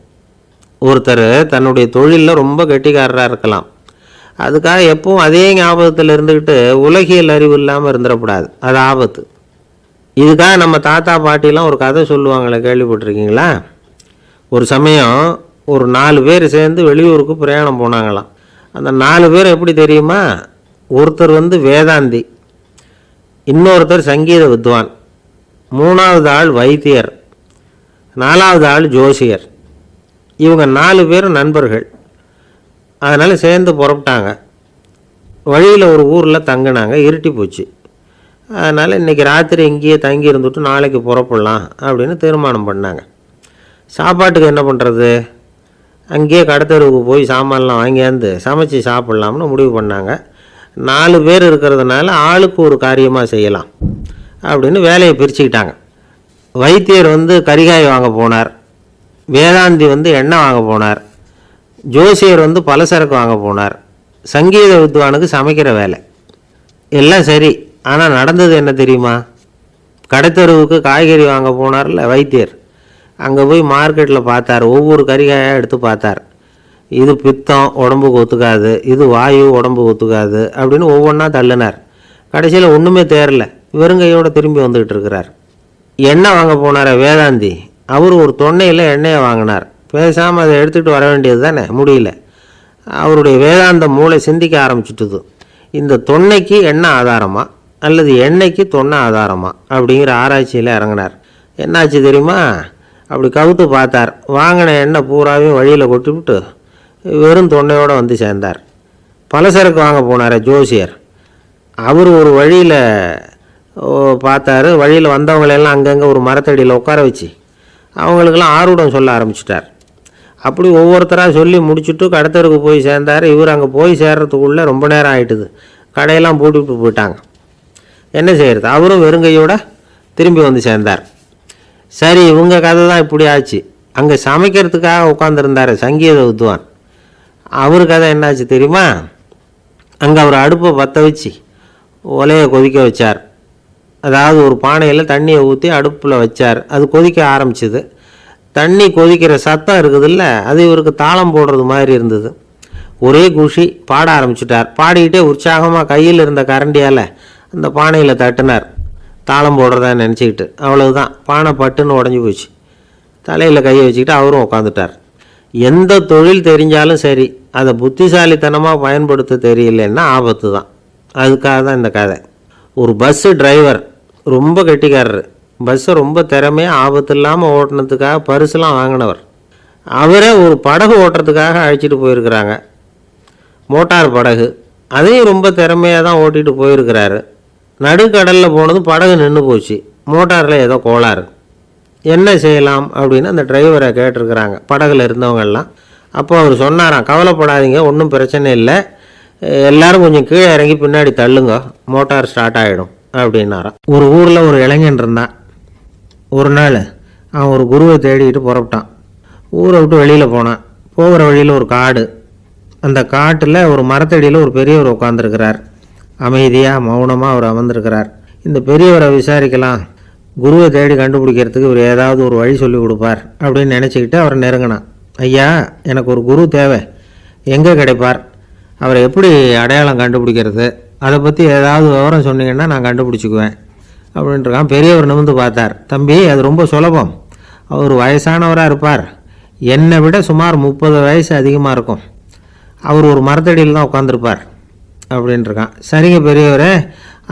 S1: ஒருத்தர் தன்னுடைய தொழிலில் ரொம்ப கெட்டிக்காரராக இருக்கலாம். அதுக்காக எப்பவும் அதே ஞாபகத்தில் இருந்துக்கிட்டு உலகியல் அறிவு இல்லாமல் இருந்துடக்கூடாது, அது ஆபத்து. இதுக்காக நம்ம தாத்தா பாட்டிலாம் ஒரு கதை சொல்லுவாங்களே, கேள்விப்பட்டிருக்கீங்களா? ஒரு சமயம் ஒரு 4 பேர் சேர்ந்து வெளியூருக்கு பிரயாணம் போனாங்களாம். அந்த 4 பேர் எப்படி தெரியுமா? ஒருத்தர் வேதாந்தி, இன்னொருத்தர் சங்கீத வித்வான், 3வது ஆள் வைத்தியர், 4வது ஆள் ஜோசியர். இவங்க 4 பேரும் நண்பர்கள். அதனால் சேர்ந்து புறப்பட்டாங்க. வழியில் ஒரு ஊரில் தங்கினாங்க. இருட்டி போச்சு. அதனால் இன்றைக்கி ராத்திரி இங்கேயே தங்கி இருந்துட்டு நாளைக்கு புறப்படலாம் அப்படின்னு தீர்மானம் பண்ணாங்க. சாப்பாட்டுக்கு என்ன பண்ணுறது? அங்கேயே கடத்தெருவுக்கு போய் சாமான்லாம் வாங்கியாந்து சமைச்சு சாப்பிட்லாம்னு முடிவு பண்ணாங்க. 4 பேர் இருக்கிறதுனால ஆளுக்கு ஒரு காரியமாக செய்யலாம் அப்படின்னு வேலையை பிரிச்சுக்கிட்டாங்க. வைத்தியர் கரிகாய் வாங்க போனார், வேதாந்தி எண்ணெய் வாங்க போனார், ஜோசியர் பலசரக்கு வாங்க போனார், சங்கீத வித்வானுக்கு சமைக்கிற வேலை. எல்லாம் சரி, ஆனால் நடந்தது என்ன தெரியுமா? கடத்தெருவுக்கு காய்கறி வாங்க போனார்ல வைத்தியர், அங்கே போய் மார்க்கெட்டில் பார்த்தார். ஒவ்வொரு கறிகாயாக எடுத்து பார்த்தார். இது பித்தம், உடம்புக்கு ஒத்துக்காது, இது வாயு, உடம்புக்கு ஒத்துக்காது அப்படின்னு ஒவ்வொன்றா தள்ளினார். கடைசியில் ஒன்றுமே தேரல, வெறுங்கையோடு திரும்பி வந்துக்கிட்டு இருக்கிறார். எண்ணெய் வாங்க போனார் வேதாந்தி, அவர் ஒரு தொன்னையில் எண்ணெயை வாங்கினார். பேசாமல் அதை எடுத்துகிட்டு வர வேண்டியது தானே, முடியல. அவருடைய வேதாந்த மூளை சிந்திக்க ஆரம்பிச்சுட்டுது. இந்த தொன்னைக்கு எண்ணெய் ஆதாரமா அல்லது எண்ணெய்க்கு தொன்னை ஆதாரமா அப்படிங்கிற ஆராய்ச்சியில் இறங்கினார். என்னாச்சு தெரியுமா? அப்படி கவுத்து பார்த்தார். வாங்கின எண்ணெய் பூராவையும் வழியில் கொட்டிவிட்டு வெறும் தொன்னையோடு சேர்ந்தார். பலசரக்கு வாங்க போனார் ஜோசியர், அவர் ஒரு வழியில் பார்த்தாரு. வழியில் வந்தவங்களெல்லாம் அங்கங்கே ஒரு மரத்தடியில் உட்கார வச்சு அவங்களுக்கெல்லாம் ஆர்வம் சொல்ல ஆரம்பிச்சிட்டார். அப்படி ஒவ்வொருத்தராக சொல்லி முடிச்சுட்டு கடத்தருக்கு போய் சேர்ந்தார். இவர் அங்கே போய் சேர்றதுக்குள்ளே ரொம்ப நேரம் ஆகிட்டுது. கடையெல்லாம் பூட்டிவிட்டு போயிட்டாங்க. என்ன செய்கிறது? அவரும் வெறுங்கையோடு திரும்பி சேர்ந்தார். சரி, இவங்க கதை தான் இப்படி ஆச்சு. அங்கே சமைக்கிறதுக்காக உட்காந்துருந்தார் சங்கீத வித்வான், அவர் கதை என்னாச்சு தெரியுமா? அங்கே அவர் அடுப்பை பற்ற வச்சு ஒலையை கொதிக்க வச்சார். அதாவது ஒரு பானையில் தண்ணியை ஊற்றி அடுப்பில் வச்சார். அது கொதிக்க ஆரம்பிச்சிது. தண்ணி கொதிக்கிற சத்தம் இருக்குதுல்ல, அது இவருக்கு தாளம் போடுறது மாதிரி இருந்தது. ஒரே குஷி, பாட ஆரம்பிச்சிட்டார். பாடிக்கிட்டே உற்சாகமாக கையில் இருந்த கரண்டியால் அந்த பானையில் தட்டினார், தாளம் போடுறதா நினச்சிக்கிட்டு. அவ்வளவுதான், பானை பட்டுன்னு உடஞ்சி போச்சு. தலையில் கையை வச்சுக்கிட்டு அவரும் உட்காந்துட்டார். எந்த தொழில் தெரிஞ்சாலும் சரி, அதை புத்திசாலித்தனமாக பயன்படுத்த தெரியலன்னா ஆபத்து தான். அதுக்காக தான் இந்த கதை. ஒரு பஸ்ஸு டிரைவர் ரொம்ப கெட்டிக்காரர். பஸ்ஸை ரொம்ப திறமையாக ஆபத்து இல்லாமல் ஓட்டினதுக்காக பரிசுலாம் வாங்கினவர். அவரே ஒரு படகு ஓட்டுறதுக்காக அழைச்சிட்டு போயிருக்கிறாங்க, மோட்டார் படகு. அதையும் ரொம்ப திறமையாக தான் ஓட்டிகிட்டு போயிருக்கிறாரு. நடுக்கடலில் போனதும் படகு நின்று போச்சு. மோட்டாரில் ஏதோ கோளாறு. என்ன செய்யலாம் அப்படின்னு அந்த டிரைவரை கேட்டிருக்கிறாங்க படகுல இருந்தவங்கெல்லாம். அப்போ அவர் சொன்னாராம், கவலைப்படாதீங்க, ஒன்றும் பிரச்சனை இல்லை, எல்லோரும் கொஞ்சம் கீழே இறங்கி பின்னாடி தள்ளுங்க, மோட்டார் ஸ்டார்ட் ஆகிடும் அப்படின்னாராம். ஒரு ஊரில் ஒரு இளைஞன் இருந்தான். ஒரு நாள் அவன் ஒரு குருவை தேடிக்கிட்டு புறப்பட்டான். ஊரை விட்டு வெளியில் போனான். போகிற வழியில் ஒரு காடு. அந்த காட்டில் ஒரு மரத்தடியில் ஒரு பெரியவர் உட்காந்துருக்கிறார். அமைதியாக மௌனமாக அவர் அமர்ந்திருக்கிறார். இந்த பெரியவரை விசாரிக்கலாம், குருவை தேடி கண்டுபிடிக்கிறதுக்கு இவர் ஏதாவது ஒரு வழி சொல்லி கொடுப்பார் அப்படின்னு நினச்சிக்கிட்டு அவரை நெருங்கினான். ஐயா, எனக்கு ஒரு குரு தேவை, எங்கே கிடைப்பார்? அவரை எப்படி அடையாளம் கண்டுபிடிக்கிறது? அதை பற்றி ஏதாவது விவரம் சொன்னீங்கன்னா நான் கண்டுபிடிச்சிக்குவேன் அப்படின்ட்டுருக்கான். பெரியவர் நிமிர்ந்து பார்த்தார். தம்பி, அது ரொம்ப சுலபம். அவர் வயசானவராக இருப்பார், என்னை விட சுமார் 30 வயசு அதிகமாக இருக்கும். அவர் ஒரு மரத்தடியில் தான் உட்காந்துருப்பார் அப்படின்ட்டுருக்கான். சரிங்க பெரியவரே,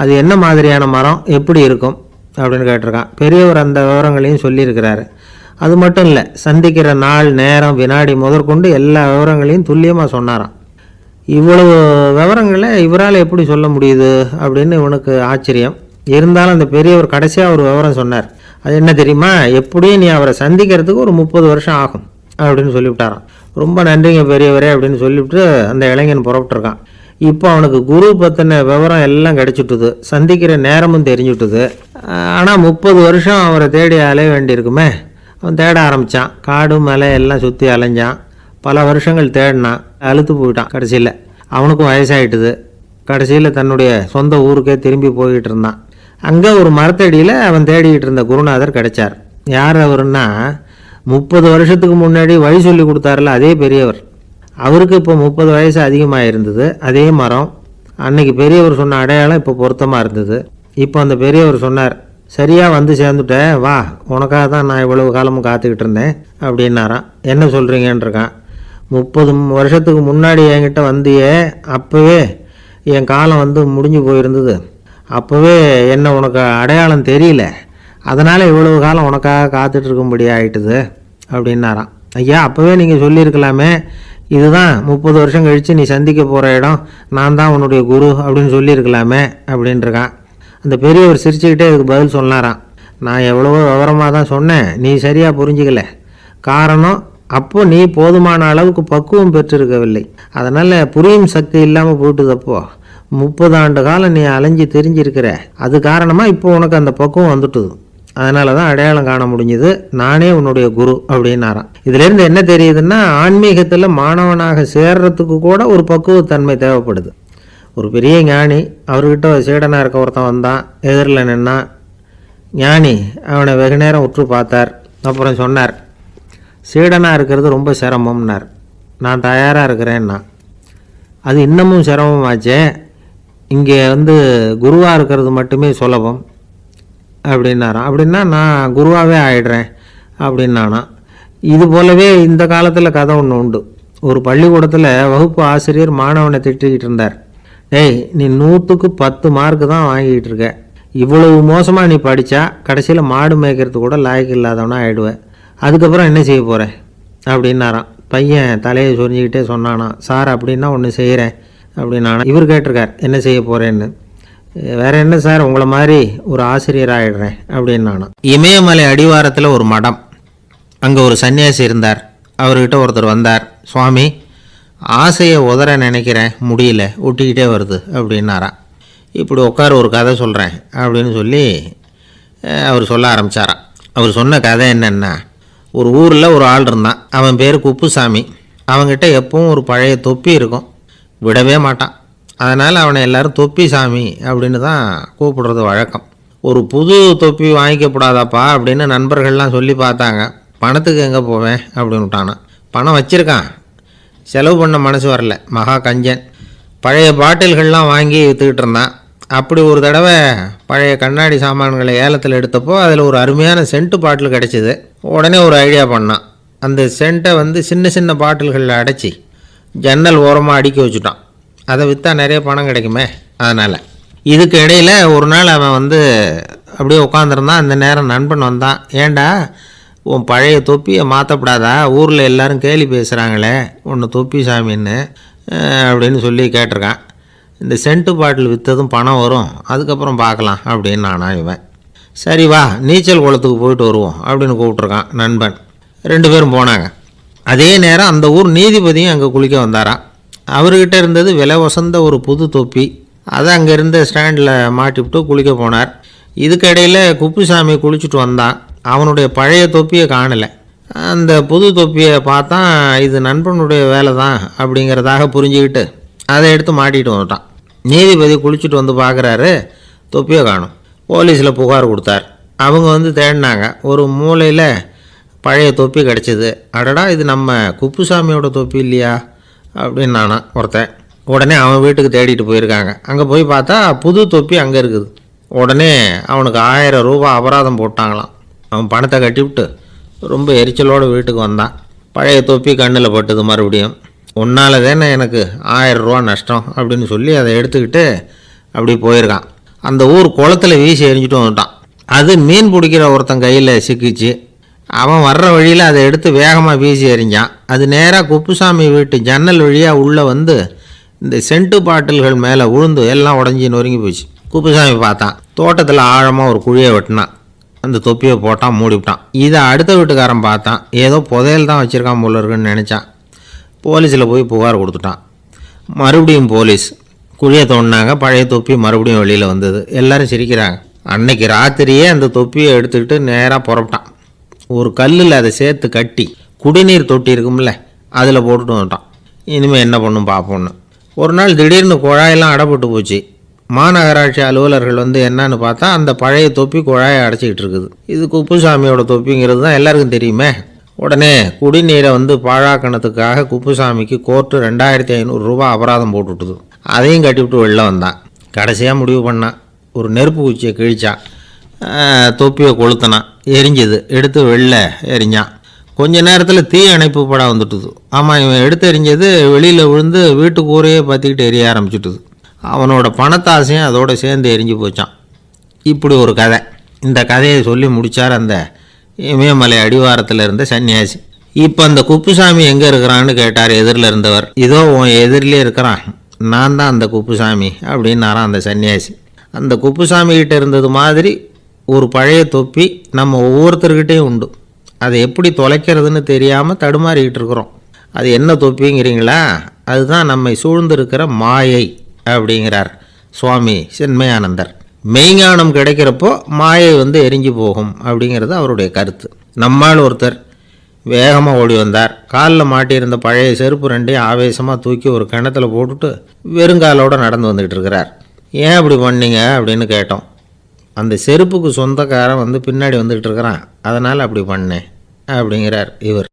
S1: அது என்ன மாதிரியான மரம், எப்படி இருக்கும் அப்படின்னு கேட்டிருக்கான். பெரியவர் அந்த விவரங்களையும் சொல்லியிருக்கிறாரு. அது மட்டும் இல்லை, சந்திக்கிற நாள், நேரம், வினாடி முதற்கொண்டு எல்லா விவரங்களையும் துல்லியமாக சொன்னாராம். இவ்வளவு விவரங்களை இவரால் எப்படி சொல்ல முடியுது அப்படின்னு இவனுக்கு ஆச்சரியம். இருந்தாலும் அந்த பெரியவர் கடைசியாக ஒரு விவரம் சொன்னார். அது என்ன தெரியுமா? எப்படியும் நீ அவரை சந்திக்கிறதுக்கு ஒரு 30 வருஷம் ஆகும் அப்படின்னு சொல்லிவிட்டாராம். ரொம்ப நன்றிங்க பெரியவரே அப்படின்னு சொல்லிவிட்டு அந்த இளைஞன் புறப்பட்டுருக்கான். இப்போ அவனுக்கு குரு பற்றின விவரம் எல்லாம் கிடச்சிட்டுது, சந்திக்கிற நேரமும் தெரிஞ்சுட்டுது. ஆனால் 30 வருஷம் அவரை தேடி அலைய வேண்டியிருக்குமே. அவன் தேட ஆரம்பித்தான். காடு மலை எல்லாம் சுற்றி அலைஞ்சான். பல வருஷங்கள் தேடினான், அழுத்து போயிட்டான். கடைசியில் அவனுக்கும் வயசாகிட்டுது. கடைசியில் தன்னுடைய சொந்த ஊருக்கே திரும்பி போய்கிட்டு இருந்தான். அங்கே ஒரு மரத்தடியில் அவன் தேடிக்கிட்டு இருந்த குருநாதர் கிடைச்சார். யார் அவருன்னா, 30 வருஷத்துக்கு முன்னாடி வழி சொல்லி கொடுத்தாருல அதே பெரியவர். அவருக்கு இப்போ 30 வயசு அதிகமாக இருந்தது. அதே மரம். அன்னைக்கு பெரியவர் சொன்ன அடையாளம் இப்போ பொருத்தமாக இருந்தது. இப்போ அந்த பெரியவர் சொன்னார், சரியாக சேர்ந்துட்டேன், வா, உனக்காக தான் நான் இவ்வளவு காலமும் காத்துக்கிட்டு இருந்தேன் அப்படின்னாராம். என்ன சொல்கிறீங்கன்றிருக்கான். 30 வருஷத்துக்கு முன்னாடி என்கிட்ட வந்தியே, அப்போவே என் காலம் முடிஞ்சு போயிருந்தது. அப்போவே என்ன உனக்கு அடையாளம் தெரியல, அதனால் இவ்வளவு காலம் உனக்காக காத்துட்ருக்கும்படி ஆகிட்டுது அப்படின்னாராம். ஐயா, அப்போவே நீங்கள் சொல்லியிருக்கலாமே, இதுதான் 30 வருஷம் கழித்து நீ சந்திக்க போகிற இடம், நான் தான் உன்னுடைய குரு அப்படின்னு சொல்லியிருக்கலாமே அப்படின்ட்டுருக்கான். அந்த பெரியவர் சிரிச்சுக்கிட்டே அதுக்கு பதில் சொன்னாராம். நான் எவ்வளவோ விவரமாக தான் சொன்னேன், நீ சரியாக புரிஞ்சிக்கல. காரணம், அப்போ நீ போதுமான அளவுக்கு பக்குவம் பெற்றிருக்கவில்லை. அதனால் புரியும் சக்தி இல்லாமல் போட்டுதப்போ 30 ஆண்டு காலம் நீ அலைஞ்சு தெரிஞ்சிருக்கிற. அது காரணமாக இப்போ உனக்கு அந்த பக்குவம் வந்துட்டுது. அதனால தான் அடையாளம் காண முடிஞ்சுது. நானே உன்னுடைய குரு அப்படின்னாராம். இதுலேருந்து என்ன தெரியுதுன்னா, ஆன்மீகத்தில் மாணவனாக சேர்றதுக்கு கூட ஒரு பக்குவத்தன்மை தேவைப்படுது. ஒரு பெரிய ஞானி, அவர்கிட்ட சீடனாக இருக்க ஒருத்தன் வந்தான், எதிரில் நின்னான். ஞானி அவனை வெகு நேரம் உற்று பார்த்தார். அப்புறம் சொன்னார், சீடனாக இருக்கிறது ரொம்ப சிரமம்னார். நான் தயாராக இருக்கிறேன்னா. அது இன்னமும் சிரமமாச்சே, இங்கே குருவாக இருக்கிறது மட்டுமே சுலபம் அப்படின்னாராம். அப்படின்னா நான் குருவாகவே ஆயிடுறேன் அப்படின்னானா. இது போலவே இந்த காலத்தில் கதை ஒன்று உண்டு. ஒரு பள்ளிக்கூடத்தில் வகுப்பு ஆசிரியர் மாணவனை திட்டிக்கிட்டு இருந்தார். டேய், நீ 100க்கு 10 மார்க்கு தான் வாங்கிக்கிட்டு இருக்க. இவ்வளவு மோசமாக நீ படித்தா கடைசியில் மாடு மேய்க்கிறது கூட லாய்க்கு இல்லாதவனா ஆகிடுவேன். அதுக்கப்புறம் என்ன செய்ய போகிறேன் அப்படின்னாராம். பையன் தலையை சொரிஞ்சிக்கிட்டே சொன்னானா, சார் அப்படின்னா ஒன்று செய்கிறேன் அப்படின்னானா. இவர் கேட்டிருக்கார், என்ன செய்ய போகிறேன்னு. வேற என்ன சார், உங்களை மாதிரி ஒரு ஆசிரியர் ஆகிடுறேன் அப்படின்னானா. இமயமலை அடிவாரத்தில் ஒரு மடம். அங்கே ஒரு சன்னியாசி இருந்தார். அவர்கிட்ட ஒருத்தர் வந்தார். சுவாமி, ஆசையை உதற நினைக்கிறேன், முடியல, ஒட்டிக்கிட்டே வருது அப்படின்னாராம். இப்படி உட்கார, ஒரு கதை சொல்கிறேன் அப்படின்னு சொல்லி அவர் சொல்ல ஆரம்பித்தாராம். அவர் சொன்ன கதை என்னென்னா, ஒரு ஊரில் ஒரு ஆள் இருந்தான். அவன் பேர் குப்புசாமி. அவன்கிட்ட எப்பவும் ஒரு பழைய தொப்பி இருக்கும், விடவே மாட்டான். அதனால் அவனை எல்லோரும் தொப்பி சாமி அப்படின்னு தான் கூப்பிடுறது வழக்கம். ஒரு புது தொப்பி வாங்கிக்கப்படாதாப்பா அப்படின்னு நண்பர்கள்லாம் சொல்லி பார்த்தாங்க. பணத்துக்கு எங்கே போவேன் அப்படின்னு விட்டானா. பணம் வச்சுருக்கான், செலவு பண்ண மனசு வரல, மகா கஞ்சன். பழைய பாட்டில்கள்லாம் வாங்கி விற்றுக்கிட்டு இருந்தான். அப்படி ஒரு தடவை பழைய கண்ணாடி சாமான்களை ஏலத்தில் எடுத்தப்போ அதில் ஒரு அருமையான சென்ட்டு பாட்டில் கிடச்சிது. உடனே ஒரு ஐடியா பண்ணான். அந்த சென்ட்டை சின்ன சின்ன பாட்டில்களில் அடைச்சி ஜன்னல் ஓரமாக அடுக்கி வச்சுட்டான். அதை விற்றா நிறைய பணம் கிடைக்குமே. அதனால் இதுக்கு இடையில் ஒரு நாள் அவன் அப்படியே உட்காந்துருந்தான். அந்த நேரம் நண்பன் வந்தான். ஏண்டா, உன் பழைய தொப்பியை மாற்றப்படாதா, ஊரில் எல்லோரும் கேலி பேசுகிறாங்களே ஒன்று தொப்பி சாமின்னு அப்படின்னு சொல்லி கேட்டிருக்கான். இந்த சென்ட்டு பாட்டில் விற்றதும் பணம் வரும், அதுக்கப்புறம் பார்க்கலாம் அப்படின்னு நானா. இவன் சரி வா, நீச்சல் குளத்துக்கு போயிட்டு வருவோம் அப்படின்னு கூப்பிட்ருக்கான் நண்பன். 2 பேரும் போனாங்க. அதே நேரம் அந்த ஊர் நீதிபதியும் அங்கே குளிக்க வந்தாராம். அவர்கிட்ட இருந்தது விலை வசந்த ஒரு புது தொப்பி. அதை அங்கே இருந்த ஸ்டாண்டில் மாட்டிவிட்டு குளிக்க போனார். இதுக்கிடையில் குப்புசாமி குளிச்சுட்டு வந்தான். அவனுடைய பழைய தொப்பியை காணலை. அந்த புது தொப்பியை பார்த்தா இது நண்பனுடைய வேலை தான் அப்படிங்கிறதாக புரிஞ்சுக்கிட்டு அதை எடுத்து மாட்டிகிட்டு வந்துட்டான். நீதிபதி குளிச்சுட்டு வந்து பார்க்குறாரு, தொப்பியை காணும். போலீஸில் புகார் கொடுத்தார். அவங்க தேடினாங்க. ஒரு மூலையில் பழைய தொப்பி கிடச்சிது. அடடா, இது நம்ம குப்புசாமியோட தொப்பி இல்லையா அப்படின்னு நானா ஒருத்தன். உடனே அவன் வீட்டுக்கு தேடிட்டு போயிருக்காங்க. அங்கே போய் பார்த்தா புது தொப்பி அங்கே இருக்குது. உடனே அவனுக்கு 1000 ரூபா அபராதம் போட்டாங்களாம். அவன் பணத்தை கட்டிவிட்டு ரொம்ப எரிச்சலோடு வீட்டுக்கு வந்தான். பழைய தொப்பி கண்ணில் பட்டுது. மறுபடியும் உன்னால் தானே எனக்கு 1000 ரூபா நஷ்டம் அப்படின்னு சொல்லி அதை எடுத்துக்கிட்டு அப்படி போயிருக்கான். அந்த ஊர் குளத்தில் வீசி எரிஞ்சிட்டு வந்துட்டான். அது மீன் பிடிக்கிற ஒருத்தன் கையில் சிக்கிச்சு. அவன் வர்ற வழியில் அதை எடுத்து வேகமாக வீசி எறிஞ்சான். அது நேராக குப்புசாமி வீட்டு ஜன்னல் வழியாக உள்ளே இந்த சென்ட்டு பாட்டில்கள் மேலே விழுந்து எல்லாம் உடஞ்சி நொறுங்கி போச்சு. குப்புசாமி பார்த்தான். தோட்டத்தில் ஆழமாக ஒரு குழியை வெட்டினான். அந்த தொப்பியை போட்டான், மூடிவிட்டான். இதை அடுத்த வீட்டுக்காரன் பார்த்தான். ஏதோ புதையல் தான் வச்சுருக்கான் போல இருக்குன்னு நினச்சான். போலீஸில் போய் புகார் கொடுத்துட்டான். மறுபடியும் போலீஸ் குழியை தோண்டினாங்க. பழைய தொப்பி மறுபடியும் வெளியில் வந்தது. எல்லோரும் சிரிக்கிறாங்க. அன்னைக்கு ராத்திரியே அந்த தொப்பியை எடுத்துக்கிட்டு நேராக புறப்பட்டான். ஒரு கல்லில் அதை சேர்த்து கட்டி குடிநீர் தொட்டி இருக்கும்ல, அதில் போட்டுட்டு வந்துட்டான். இனிமேல் என்ன பண்ணும் பார்ப்போன்னு. ஒரு நாள் திடீர்னு குழாயெல்லாம் அடைப்பட்டு போச்சு. மாநகராட்சி அலுவலர்கள் என்னன்னு பார்த்தா அந்த பழைய தொப்பி குழாயை அடைச்சிக்கிட்டு இருக்குது. இது குப்புசாமியோட தொப்பிங்கிறது தான் எல்லாருக்கும் தெரியுமே. உடனே குடிநீரை பாழாக்கணத்துக்காக குப்புசாமிக்கு கோர்ட்டு 2500 ரூபா அபராதம் போட்டுவிட்டுது. அதையும் கட்டிவிட்டு வெளில வந்தான். கடைசியாக முடிவு பண்ணான். ஒரு நெருப்பு குச்சியை கிழிச்சான். தொப்பியை கொளுத்தினான். எரிஞ்சுது. எடுத்து வெளில எரிஞ்சான். கொஞ்ச நேரத்தில் தீ அணைப்பு படம் வந்துட்டுது. ஆமாம், இவன் எடுத்து எரிஞ்சது வெளியில் விழுந்து வீட்டு கூரையே பற்றிக்கிட்டு எரிய ஆரம்பிச்சுட்டுது. அவனோட பணத்தாசையும் அதோடு சேர்ந்து எரிஞ்சு போச்சான். இப்படி ஒரு கதை. இந்த கதையை சொல்லி முடித்தார் அந்த இமயமலை அடிவாரத்தில் இருந்த சன்னியாசி. இப்போ அந்த குப்புசாமி எங்கே இருக்கிறான்னு கேட்டார் எதிரில் இருந்தவர். இதோ உன் எதிரிலே இருக்கிறான், நான் தான் அந்த குப்புசாமி அப்படின்னாரான் அந்த சன்னியாசி. அந்த குப்புசாமிகிட்ட இருந்தது மாதிரி ஒரு பழைய தொப்பி நம்ம ஒவ்வொருத்தர்கிட்டையும் உண்டு. அதை எப்படி தொலைக்கிறதுன்னு தெரியாமல் தடுமாறிக்கிட்டு இருக்கிறோம். அது என்ன தொப்பிங்கிறீங்களா? அதுதான் நம்மை சூழ்ந்திருக்கிற மாயை அப்படிங்கிறார் சுவாமி சின்மயானந்தர். மெய்ஞானம் கிடைக்கிறப்போ மாயை எரிஞ்சு போகும் அப்படிங்கிறது அவருடைய கருத்து. நம்மால் ஒருத்தர் வேகமாக ஓடி வந்தார். காலில் மாட்டியிருந்த பழைய செருப்பு ரெண்டையும் ஆவேசமாக தூக்கி ஒரு கிணத்துல போட்டுட்டு வெறுங்காலோடு நடந்து வந்துக்கிட்டு இருக்கிறார். ஏன் அப்படி பண்ணீங்க அப்படின்னு கேட்டோம். அந்த செருப்புக்கு சொந்தக்காரன் பின்னாடி வந்துக்கிட்டு இருக்கிறான், அதனால் அப்படி பண்ணேன் அப்படிங்கிறார் இவர்.